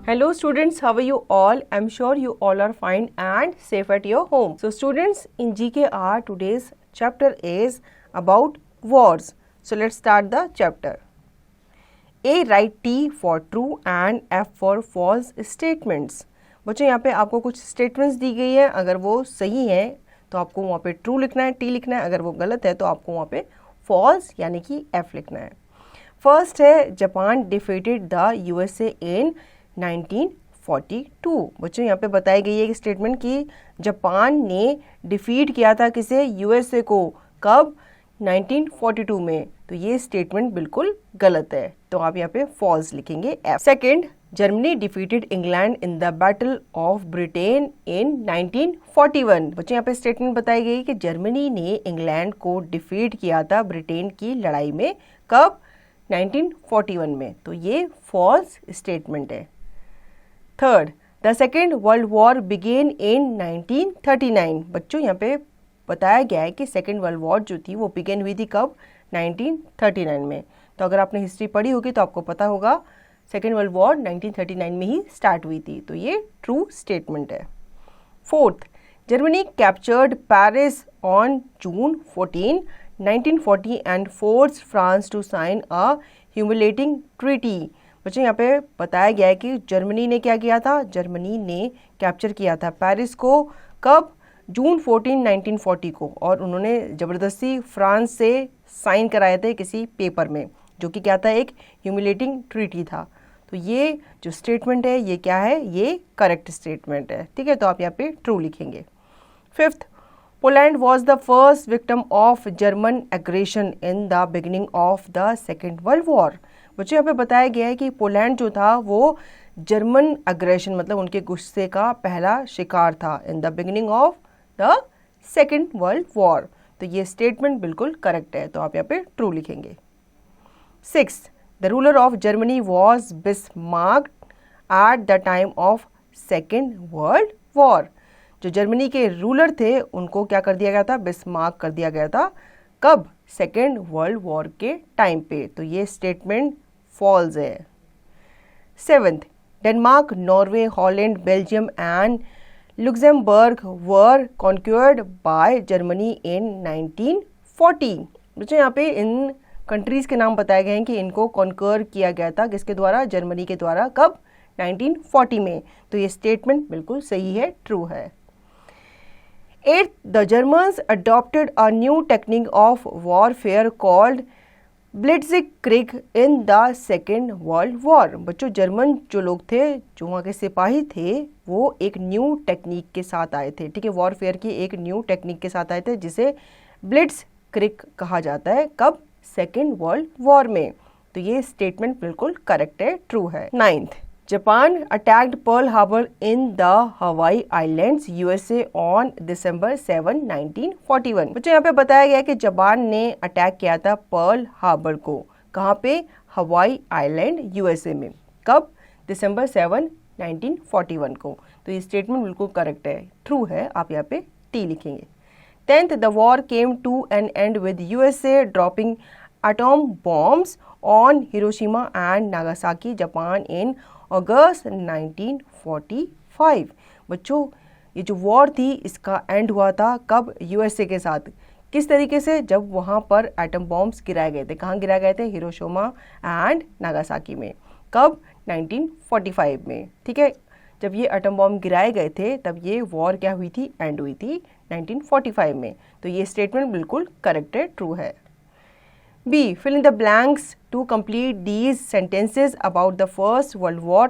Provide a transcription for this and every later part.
Hello students, how are you all? I'm sure you all are fine and safe at your home. So students, in GKR today's chapter is about wars. So let's start the chapter. A write T for true and F for false statements. बच्चों यहाँ पे आपको कुछ statements दी गई है, अगर वो सही है तो आपको वहाँ पे ट्रू लिखना है, टी लिखना है, अगर वो गलत है तो आपको वहाँ पे फॉल्स यानी कि एफ लिखना है। फर्स्ट है जापान डिफीटेड द यूएसए इन 1942। बच्चों यहाँ पे बताई गई है कि स्टेटमेंट कि जापान ने डिफीट किया था किसे, यूएसए को, कब, 1942 में। तो ये स्टेटमेंट बिल्कुल गलत है, तो आप यहाँ पे फॉल्स लिखेंगे F. Second, Germany defeated England in the battle of Britain in 1941। बच्चों यहाँ पे स्टेटमेंट बताई गई कि जर्मनी ने इंग्लैंड को डिफीट किया था ब्रिटेन की लड़ाई में, कब, 1941 में। तो ये फॉल्स स्टेटमेंट है। Third, the second world war began in 1939। बच्चों यहाँ पे बताया गया है कि सेकेंड वर्ल्ड वॉर जो थी वो बिगेन हुई थी कब, 1939 में। तो अगर आपने हिस्ट्री पढ़ी होगी तो आपको पता होगा सेकेंड वर्ल्ड वॉर 1939 में ही स्टार्ट हुई थी, तो ये ट्रू स्टेटमेंट है। Fourth, Germany captured Paris on June 14, 1940 and forced France to sign a humiliating treaty. बच्चों यहाँ पे बताया गया है कि जर्मनी ने क्या किया था, जर्मनी ने कैप्चर किया था पेरिस को, कब, जून 14, 1940 को, और उन्होंने ज़बरदस्ती फ्रांस से साइन कराए थे किसी पेपर में, जो कि क्या था, एक ह्यूमिलेटिंग ट्रीटी था। तो ये जो स्टेटमेंट है ये क्या है, ये करेक्ट स्टेटमेंट है, ठीक है। तो आप यहाँ पे ट्रू लिखेंगे। Fifth, Poland was the first victim of German aggression in the beginning of the second world war. बच्चों यहाँ पे बताया गया है कि पोलैंड जो था वो जर्मन एग्रेशन मतलब उनके गुस्से का पहला शिकार था in the beginning of the second world war. तो ये स्टेटमेंट बिल्कुल करेक्ट है, तो आप यहाँ पे ट्रू लिखेंगे। Six, the ruler of Germany was Bismarck at the time of second world war. जो जर्मनी के रूलर थे उनको क्या कर दिया गया था, बिस्मार्क कर दिया गया था, कब, सेकेंड वर्ल्ड वॉर के टाइम पे। तो ये स्टेटमेंट फॉल्स है। Seventh, Denmark, Norway, Holland, Belgium and Luxembourg were conquered by Germany in 1940। बच्चों यहाँ पे इन कंट्रीज के नाम बताए गए हैं कि इनको कॉन्कर किया गया था किसके द्वारा, जर्मनी के द्वारा, कब, 1940 में। तो ये स्टेटमेंट बिल्कुल सही है, ट्रू है। Eighth, the Germans adopted a new technique of warfare called blitzkrieg in the second world war. बच्चों जर्मन जो लोग थे, जो वहाँ के सिपाही थे, वो एक न्यू टेक्निक के साथ आए थे, ठीक है, वॉरफेयर की एक न्यू टेक्निक के साथ आए थे जिसे ब्लिट्ज़क्रिग कहा जाता है, कब, सेकेंड वर्ल्ड वॉर में। तो ये स्टेटमेंट बिल्कुल करेक्ट है, ट्रू है। Ninth, Japan attacked Pearl Harbor in the हवाई आइलैंड्स यूएसए ऑन दिसंबर 7, 1941। बच्चों यहाँ पे बताया गया कि जापान ने अटैक किया था पर्ल हार्बर को, कहाँ पे, हवाई आइलैंड यूएसए में, कब, दिसंबर 7, 1941 को। तो ये स्टेटमेंट बिल्कुल करेक्ट है, ट्रू है, आप यहाँ पे टी लिखेंगे। Tenth, the war came to an end with USA dropping atom bombs on Hiroshima and Nagasaki Japan in August 1945। बच्चों ये जो वॉर थी इसका एंड हुआ था कब, यूएसए के साथ, किस तरीके से, जब वहाँ पर एटम बॉम्ब्स गिराए गए थे, कहाँ गिराए गए थे, हिरोशिमा एंड नागासाकी में, कब, 1945 में, ठीक है। जब ये एटम बॉम्ब गिराए गए थे तब ये वॉर क्या हुई थी, एंड हुई थी 1945 में। तो ये स्टेटमेंट बिल्कुल करेक्ट है, ट्रू है। B, fill in the blanks to complete these sentences about the first world war,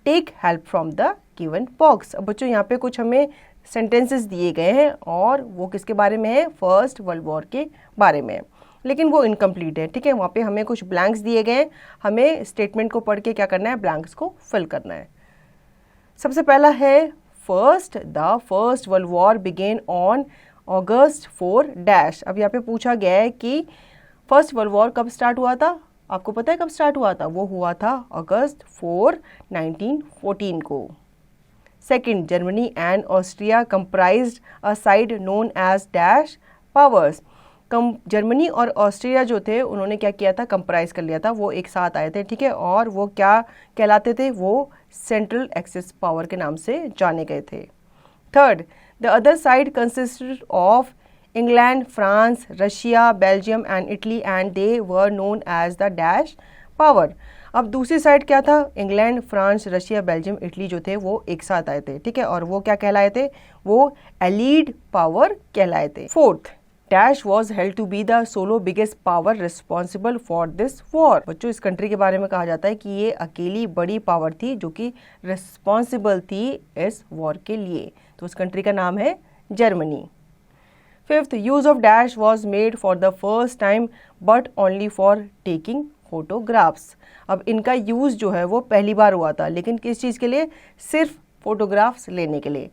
take help from the given box. अब बच्चों यहाँ पे कुछ हमें सेंटेंसेस दिए गए हैं और वो किसके बारे में है, फर्स्ट वर्ल्ड वॉर के बारे में है, लेकिन वो इनकम्प्लीट है, ठीक है। वहाँ पे हमें कुछ ब्लैंक्स दिए गए हैं, हमें स्टेटमेंट को पढ़ के क्या करना है, ब्लैंक्स को फिल करना है। सबसे पहला है first, the first world war began on August 4 dash. अब यहाँ पे पूछा गया है कि फर्स्ट वर्ल्ड वॉर कब स्टार्ट हुआ था, आपको पता है कब स्टार्ट हुआ था, वो हुआ था अगस्त 4, 1914 को। Second, Germany and Austria comprised a side known as dash powers. Germany और ऑस्ट्रिया जो थे उन्होंने क्या किया था, कंप्राइज कर लिया था, वो एक साथ आए थे, ठीक है, और वो क्या कहलाते थे, वो सेंट्रल एक्सिस पावर के नाम से जाने गए थे। Third, the other side consisted of England, France, Russia, Belgium and Italy and they were known as the dash power. अब दूसरी साइड क्या था, England, France, Russia, Belgium, Italy जो थे वो एक साथ आए थे, ठीक है, और वो क्या कहलाए थे, वो एलीड पावर कहलाए थे। Fourth, dash was held to be the solo biggest power responsible for this war. बच्चों, इस कंट्री के बारे में कहा जाता है कि ये अकेली बड़ी पावर थी जो कि रिस्पॉन्सिबल थी इस वॉर के लिए, तो उस कंट्री का नाम है Germany. Fifth, use of dash was made for the first time but only for taking photographs. अब इनका यूज जो है वो पहली बार हुआ था, लेकिन किस चीज़ के लिए, सिर्फ फोटोग्राफ्स लेने के लिए।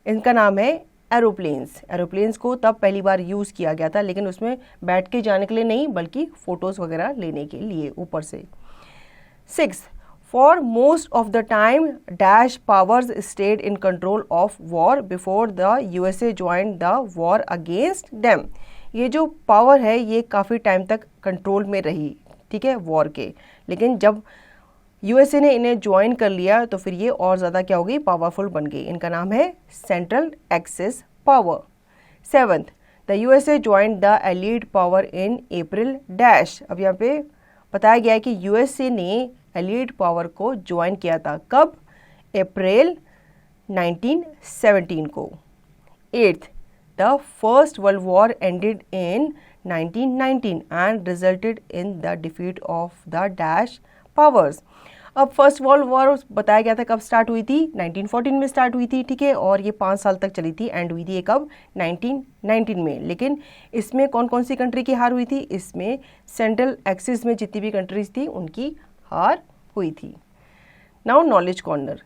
इनका नाम है एरोप्लेन्स। एरोप्लेन्स को तब पहली बार यूज़ किया गया था, लेकिन उसमें बैठ के जाने के लिए नहीं, बल्कि फ़ोटोज़ वगैरह लेने के लिए ऊपर से। 6, for most of the time dash powers stayed in control of war before the USA joined the war against them. ये जो पावर है ये काफ़ी टाइम तक कंट्रोल में रही, ठीक है, वॉर के, लेकिन जब यूएसए ने इन्हें ज्वाइन कर लिया तो फिर ये और ज़्यादा क्या हो गई, पावरफुल बन गई। इनका नाम है central axis power. 7th, the USA joined the allied power in April dash. अब यहाँ पे बताया गया है कि यूएसए ने एलीड पावर को ज्वाइन किया था, कब, अप्रैल 1917 को। 8th, the first world war ended in 1919 and resulted in the defeat of the dash powers. अब फर्स्ट वर्ल्ड वॉर बताया गया था कब स्टार्ट हुई थी, 1914 में स्टार्ट हुई थी, ठीक है, और ये 5 साल तक चली थी, एंड हुई थी कब, 1919 में। लेकिन इसमें कौन कौन सी कंट्री की हार हुई थी, इसमें सेंट्रल एक्सिस में जितनी भी कंट्रीज थी उनकी हार हुई थी। Now knowledge corner.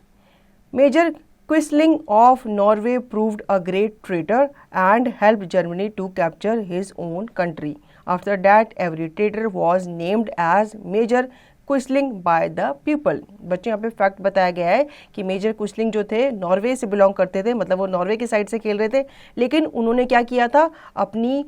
Major Quisling of Norway proved a great traitor and help Germany to capture his own country. After that every traitor was named as major Quisling by the people. बच्चों, यहाँ पे fact बताया गया है कि major क्विस्लिंग जो थे Norway से बिलोंग करते थे, मतलब वो नॉर्वे की साइड से खेल रहे थे, लेकिन उन्होंने क्या किया था, अपनी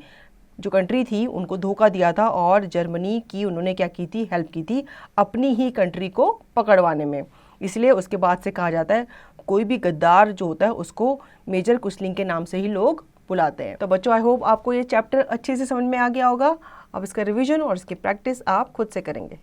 जो कंट्री थी उनको धोखा दिया था और जर्मनी की उन्होंने क्या की थी, हेल्प की थी अपनी ही कंट्री को पकड़वाने में। इसलिए उसके बाद से कहा जाता है कोई भी गद्दार जो होता है उसको मेजर क्विस्लिंग के नाम से ही लोग बुलाते हैं। तो बच्चों, आई होप आपको ये चैप्टर अच्छे से समझ में आ गया होगा। अब इसका रिवीजन और इसकी प्रैक्टिस आप खुद से करेंगे।